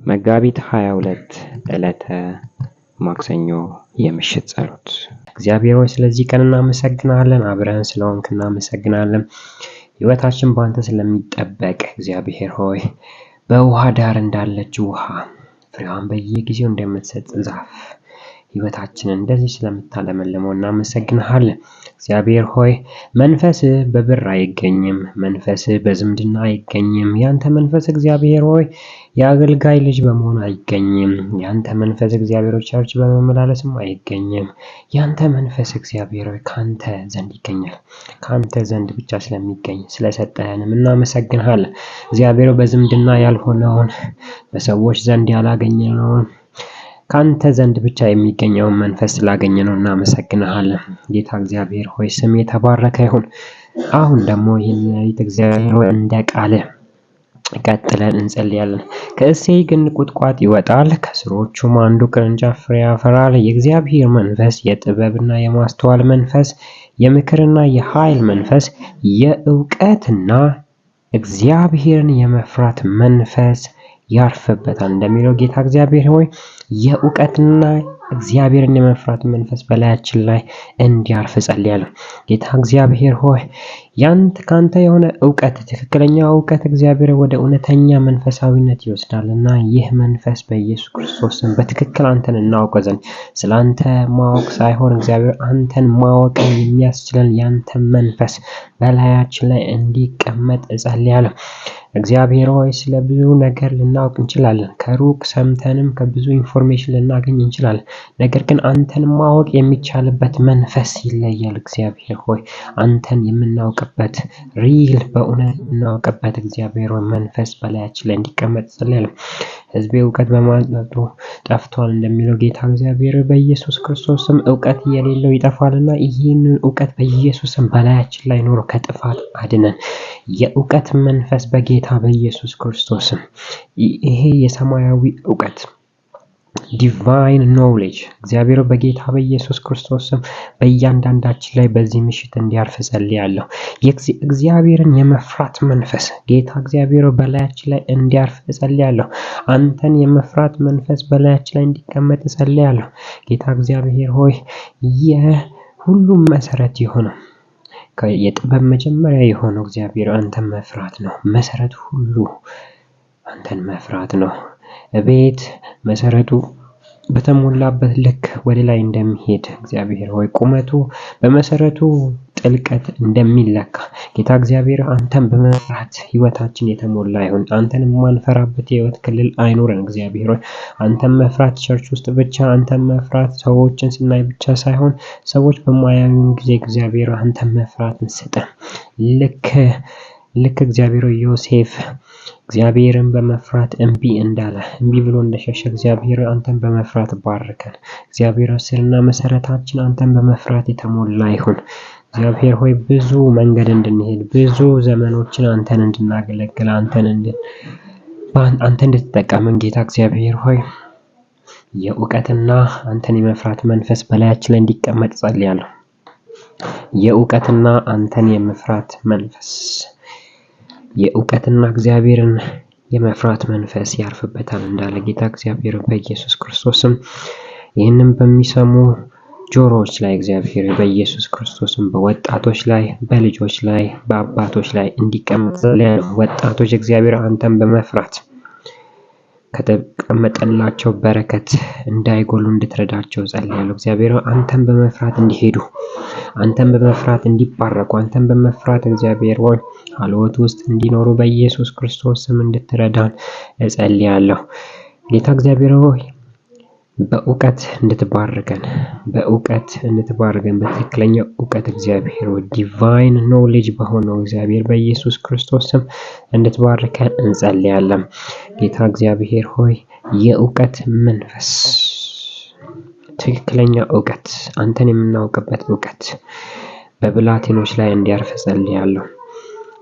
መጋቢት 22 ዕለተ ማክሰኞ የምሽት ጸሎት። እግዚአብሔር ሆይ ስለዚህ ቀን እናመሰግናለን። አብረን ስለሆንክ እናመሰግናለን። ሕይወታችን በአንተ ስለሚጠበቅ እግዚአብሔር ሆይ በውሃ ዳር እንዳለች ውሃ ፍሬዋን በየጊዜው እንደምትሰጥ ዛፍ ሕይወታችንን እንደዚህ ስለምታለመልመው እናመሰግናለን። እግዚአብሔር ሆይ መንፈስህ በብር አይገኝም፣ መንፈስህ በዝምድና አይገኝም። ያንተ መንፈስ እግዚአብሔር ሆይ የአገልጋይ ልጅ በመሆን አይገኝም። ያንተ መንፈስ እግዚአብሔር ሆይ ቸርች በመመላለስም አይገኝም። ያንተ መንፈስ እግዚአብሔር ሆይ ካንተ ዘንድ ይገኛል። ካንተ ዘንድ ብቻ ስለሚገኝ ስለሰጠህንም እናመሰግናለን። እግዚአብሔር በዝምድና ያልሆነውን በሰዎች ዘንድ ያላገኘነውን ካንተ ዘንድ ብቻ የሚገኘውን መንፈስ ስላገኘነው እናመሰግናለን። ጌታ እግዚአብሔር ሆይ ስም የተባረከ ይሁን። አሁን ደግሞ ይህን ሌሊት እግዚአብሔር ሆይ እንደ ቃልህ ቀጥለን እንጸልያለን። ከእሴይ ግንድ ቁጥቋጥ ይወጣል፣ ከስሮቹም አንዱ ቅርንጫፍ ፍሬ ያፈራል። የእግዚአብሔር መንፈስ የጥበብና የማስተዋል መንፈስ፣ የምክርና የኃይል መንፈስ፣ የእውቀትና እግዚአብሔርን የመፍራት መንፈስ ያርፍበታል እንደሚለው ጌታ እግዚአብሔር ሆይ የእውቀትና እግዚአብሔርን የመፍራት መንፈስ በላያችን ላይ እንዲያርፍ ጸልያለሁ። ጌታ እግዚአብሔር ሆይ ካንተ የሆነ እውቀት፣ ትክክለኛ እውቀት እግዚአብሔር ወደ እውነተኛ መንፈሳዊነት ይወስዳልና ይህ መንፈስ በኢየሱስ ክርስቶስ ስም በትክክል አንተን እናውቅ ዘንድ ስለ አንተ ማወቅ ሳይሆን እግዚአብሔር አንተን ማወቅን የሚያስችለን ያንተ መንፈስ በላያችን ላይ እንዲቀመጥ እጸልያለሁ። እግዚአብሔር ሆይ ስለ ብዙ ነገር ልናውቅ እንችላለን። ከሩቅ ሰምተንም ከብዙ ኢንፎርሜሽን ልናገኝ እንችላለን። ነገር ግን አንተን ማወቅ የሚቻልበት መንፈስ ይለያል። እግዚአብሔር ሆይ አንተን የምናውቅበት ሪል በእውነት የምናውቅበት እግዚአብሔር ሆይ መንፈስ በላያችን ላይ እንዲቀመጥ ጸልያለሁ። ሕዝቤ እውቀት በማጣቱ ጠፍቷል እንደሚለው ጌታ እግዚአብሔር በኢየሱስ ክርስቶስ ስም እውቀት የሌለው ይጠፋልና ይህንን እውቀት በኢየሱስ ስም በላያችን ላይ ኖሮ ከጥፋት አድነን። የእውቀት መንፈስ በጌታ በኢየሱስ ክርስቶስ ስም ይሄ የሰማያዊ እውቀት ዲቫይን ኖውሌጅ እግዚአብሔር በጌታ በኢየሱስ ክርስቶስ ስም በእያንዳንዳችን ላይ በዚህ ምሽት እንዲያርፍ ጸልያለሁ። እግዚአብሔርን የመፍራት መንፈስ ጌታ እግዚአብሔር በላያችን ላይ እንዲያርፍ ጸልያለሁ። አንተን የመፍራት መንፈስ በላያችን ላይ እንዲቀመጥ ጸልያለሁ። ጌታ እግዚአብሔር ሆይ የሁሉም መሰረት የሆነው የጥበብ መጀመሪያ የሆነው እግዚአብሔር አንተን መፍራት ነው። መሰረት ሁሉ አንተን መፍራት ነው። ቤት መሰረቱ በተሞላበት ልክ ወደ ላይ እንደሚሄድ እግዚአብሔር ሆይ ቁመቱ በመሰረቱ ጥልቀት እንደሚለካ ጌታ እግዚአብሔር አንተን በመፍራት ሕይወታችን የተሞላ ይሁን። አንተን የማንፈራበት የሕይወት ክልል አይኖረን። እግዚአብሔር ሆይ አንተን መፍራት ቸርች ውስጥ ብቻ አንተን መፍራት ሰዎችን ስናይ ብቻ ሳይሆን ሰዎች በማያዩን ጊዜ እግዚአብሔር አንተን መፍራትን ስጠን። ልክ እግዚአብሔር ዮሴፍ እግዚአብሔርን በመፍራት እምቢ ብሎ እንደሸሸ እግዚአብሔር አንተን በመፍራት ባርከን። እግዚአብሔር ስርና መሰረታችን አንተን በመፍራት የተሞላ ይሁን። እግዚአብሔር ሆይ ብዙ መንገድ እንድንሄድ ብዙ ዘመኖችን አንተን እንድናገለግል አንተ እንድትጠቀመን ጌታ እግዚአብሔር ሆይ የእውቀትና አንተን የመፍራት መንፈስ በላያችን ላይ እንዲቀመጥ ጸልያለሁ። የእውቀትና አንተን የመፍራት መንፈስ የእውቀትና እግዚአብሔርን የመፍራት መንፈስ ያርፍበታል እንዳለ ጌታ እግዚአብሔር በኢየሱስ ክርስቶስም ይህንን በሚሰሙ ጆሮዎች ላይ እግዚአብሔር በኢየሱስ ክርስቶስም በወጣቶች ላይ በልጆች ላይ በአባቶች ላይ እንዲቀመጥ ወጣቶች እግዚአብሔር አንተን በመፍራት ከተቀመጠላቸው በረከት እንዳይጎሉ እንድትረዳቸው ጸልያለሁ። እግዚአብሔር አንተን በመፍራት እንዲሄዱ አንተን በመፍራት እንዲባረኩ አንተን በመፍራት እግዚአብሔር ሆይ አልወት ውስጥ እንዲኖሩ በኢየሱስ ክርስቶስ ስም እንድትረዳን እጸልያለሁ። ጌታ እግዚአብሔር ሆይ በእውቀት እንድትባርከን በትክክለኛ እውቀት እግዚአብሔር ሆይ ዲቫይን ኖሌጅ በሆነው እግዚአብሔር በኢየሱስ ክርስቶስ ስም እንድትባርከን እንጸልያለን። ጌታ እግዚአብሔር ሆይ የእውቀት መንፈስ ትክክለኛ እውቀት አንተን የምናውቅበት እውቀት በብላቴኖች ላይ እንዲያርፍ ጸልያለሁ።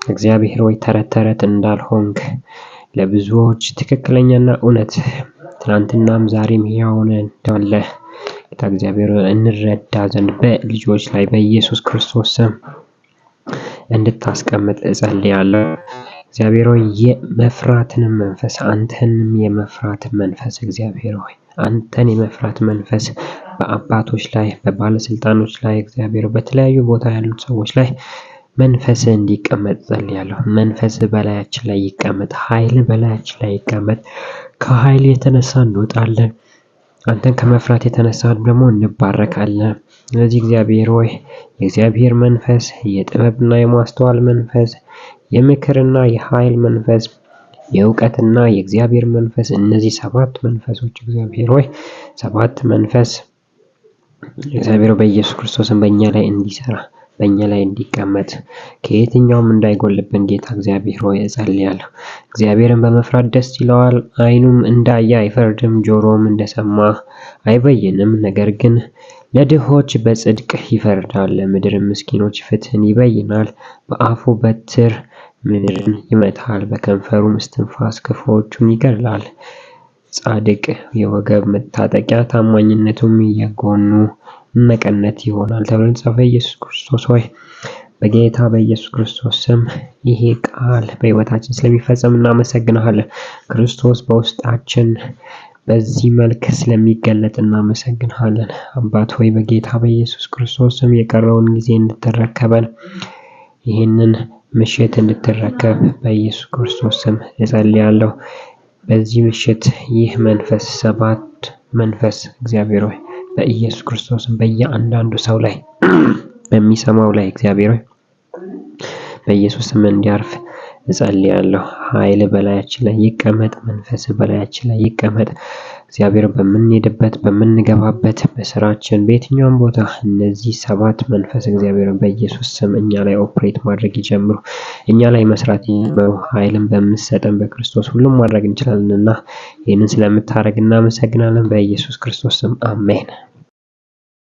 እግዚአብሔር ሆይ ተረት እንዳልሆንክ ለብዙዎች ትክክለኛና እውነት ትናንትናም ዛሬም ሕያው እንዳለ ጌታ እግዚአብሔር እንረዳ ዘንድ በልጆች ላይ በኢየሱስ ክርስቶስ ስም እንድታስቀምጥ እጸልያለሁ። እግዚአብሔር ሆይ የመፍራትን መንፈስ አንተንም የመፍራት መንፈስ እግዚአብሔር ሆይ አንተን የመፍራት መንፈስ በአባቶች ላይ በባለስልጣኖች ላይ እግዚአብሔር በተለያዩ ቦታ ያሉት ሰዎች ላይ መንፈስ እንዲቀመጥ ጸልያለሁ። መንፈስ በላያችን ላይ ይቀመጥ፣ ኃይል በላያችን ላይ ይቀመጥ። ከኃይል የተነሳ እንወጣለን፣ አንተን ከመፍራት የተነሳ ደግሞ እንባረካለን። ስለዚህ እግዚአብሔር ሆይ የእግዚአብሔር መንፈስ፣ የጥበብና የማስተዋል መንፈስ፣ የምክርና የኃይል መንፈስ፣ የእውቀትና የእግዚአብሔር መንፈስ፣ እነዚህ 7 መንፈሶች እግዚአብሔር ሆይ 7 መንፈስ እግዚአብሔር በኢየሱስ ክርስቶስም በእኛ ላይ እንዲሰራ በእኛ ላይ እንዲቀመጥ ከየትኛውም እንዳይጎልብን ጌታ እግዚአብሔር ሆይ እጸልያለሁ። እግዚአብሔርን በመፍራት ደስ ይለዋል። ዓይኑም እንዳየ አይፈርድም፣ ጆሮም እንደሰማ አይበይንም። ነገር ግን ለድሆች በጽድቅ ይፈርዳል፣ ለምድርም ምስኪኖች ፍትህን ይበይናል። በአፉ በትር ምድርን ይመታል፣ በከንፈሩም እስትንፋስ ክፉዎቹን ይገድላል። ጻድቅ የወገብ መታጠቂያ ታማኝነቱም የጎኑ መቀነት ይሆናል ተብሎ ተጻፈ። ኢየሱስ ክርስቶስ ሆይ በጌታ በኢየሱስ ክርስቶስ ስም ይሄ ቃል በሕይወታችን ስለሚፈጸም እናመሰግናለን። ክርስቶስ በውስጣችን በዚህ መልክ ስለሚገለጥ እናመሰግናለን። አባት ሆይ በጌታ በኢየሱስ ክርስቶስ ስም የቀረውን ጊዜ እንድትረከበን ይህንን ምሽት እንድትረከብ በኢየሱስ ክርስቶስ ስም እጸልያለሁ። በዚህ ምሽት ይህ መንፈስ 7 መንፈስ እግዚአብሔር ሆይ በኢየሱስ ክርስቶስም በየአንዳንዱ ሰው ላይ በሚሰማው ላይ እግዚአብሔር ሆይ በኢየሱስ ስም እንዲያርፍ እጸልያለሁ። ኃይል በላያችን ላይ ይቀመጥ፣ መንፈስ በላያችን ላይ ይቀመጥ። እግዚአብሔር በምንሄድበት በምንገባበት በስራችን በየትኛውም ቦታ እነዚህ 7 መንፈስ እግዚአብሔር በኢየሱስ ስም እኛ ላይ ኦፕሬት ማድረግ ይጀምሩ፣ እኛ ላይ መስራት ይጀምሩ። ኃይልን በምትሰጠን በክርስቶስ ሁሉም ማድረግ እንችላለንና ይህንን ስለምታደርግ እናመሰግናለን። በኢየሱስ ክርስቶስ ስም አሜን።